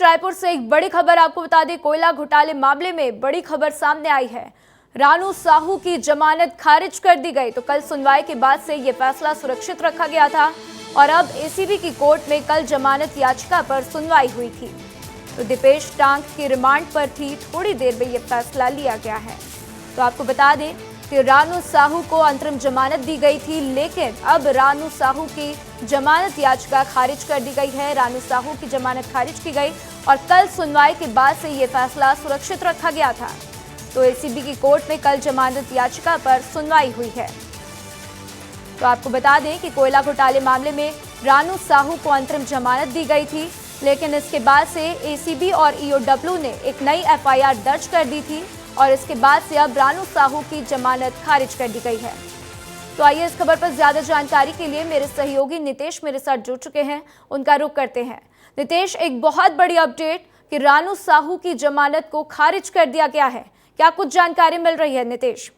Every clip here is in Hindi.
रायपुर से एक बड़ी खबर आपको बता दें, कोयला घोटाले मामले में बड़ी खबर सामने आई है। रानू साहू की जमानत खारिज कर दी गई। तो कल सुनवाई के बाद से ये फैसला सुरक्षित रखा गया था और अब एसीबी की कोर्ट में कल जमानत याचिका पर सुनवाई हुई थी। तो दीपेश टांग की रिमांड पर थी, थोड़ी देर में ये फैसला लिया गया है। तो आपको बता दें कि रानू साहू को अंतरिम जमानत दी गई थी, लेकिन अब रानू साहू की जमानत याचिका खारिज कर दी गई है। रानू साहू की जमानत खारिज की गई और कल सुनवाई के बाद से ये फैसला सुरक्षित रखा गया था। तो एसीबी की कोर्ट में कल जमानत याचिका पर सुनवाई हुई है। तो आपको बता दें कि कोयला घोटाले मामले में रानू साहू को अंतरिम जमानत दी गई थी, लेकिन इसके बाद से एसीबी और ईओडब्ल्यू ने एक नई एफआईआर दर्ज कर दी थी और इसके बाद से अब रानू साहू की जमानत खारिज कर दी गई है। तो आइए इस खबर पर ज्यादा जानकारी के लिए मेरे सहयोगी नितेश मेरे साथ जुड़ चुके हैं, उनका रुख करते हैं। नितेश, एक बहुत बड़ी अपडेट कि रानू साहू की जमानत को खारिज कर दिया गया है, क्या कुछ जानकारी मिल रही है नितेश?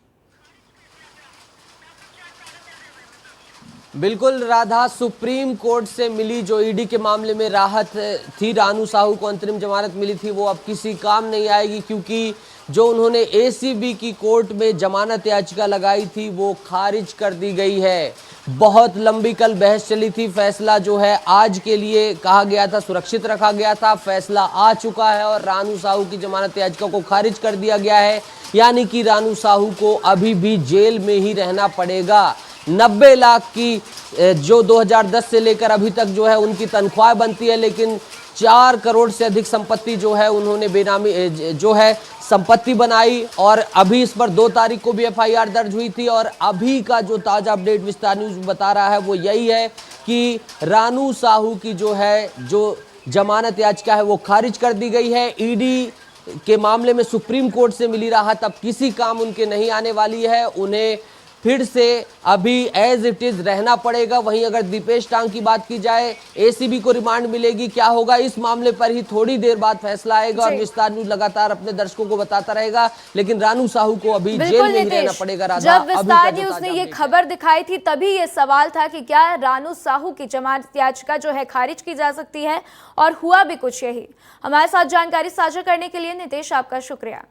बिल्कुल राधा, सुप्रीम कोर्ट से मिली जो ईडी के मामले में राहत थी, रानू साहू को अंतरिम जमानत मिली थी, वो अब किसी काम नहीं आएगी, क्योंकि जो उन्होंने एसीबी की कोर्ट में जमानत याचिका लगाई थी वो खारिज कर दी गई है। बहुत लंबी कल बहस चली थी, फैसला जो है आज के लिए कहा गया था, सुरक्षित रखा गया था, फैसला आ चुका है और रानू साहू की जमानत याचिका को खारिज कर दिया गया है। यानी कि रानू साहू को अभी भी जेल में ही रहना पड़ेगा। 90 लाख की जो 2010 से लेकर अभी तक जो है उनकी तनख्वाह बनती है, लेकिन 4 करोड़ से अधिक संपत्ति जो है उन्होंने बेनामी जो है संपत्ति बनाई और अभी इस पर 2 तारीख को भी एफआईआर दर्ज हुई थी। और अभी का जो ताजा अपडेट विस्तार न्यूज बता रहा है वो यही है कि रानू साहू की जो जमानत याचिका है वो खारिज कर दी गई है। ईडी के मामले में सुप्रीम कोर्ट से मिली राहत अब किसी काम उनके नहीं आने वाली है, उन्हें फिर से अभी एज इट इज रहना पड़ेगा। वहीं अगर दीपेश टांग की बात की जाए, एसीबी को रिमांड मिलेगी, क्या होगा इस मामले पर ही थोड़ी देर बाद फैसला आएगा और विस्तार न्यूज लगातार अपने दर्शकों को बताता रहेगा। लेकिन रानू साहू को अभी जेल में ही रहना पड़ेगा। राजा, जब विस्तार न्यूज ने ये खबर दिखाई थी तभी ये सवाल था कि क्या रानू साहू की जमानत याचिका जो है खारिज की जा सकती है, और हुआ भी कुछ यही। हमारे साथ जानकारी साझा करने के लिए नितेश आपका शुक्रिया।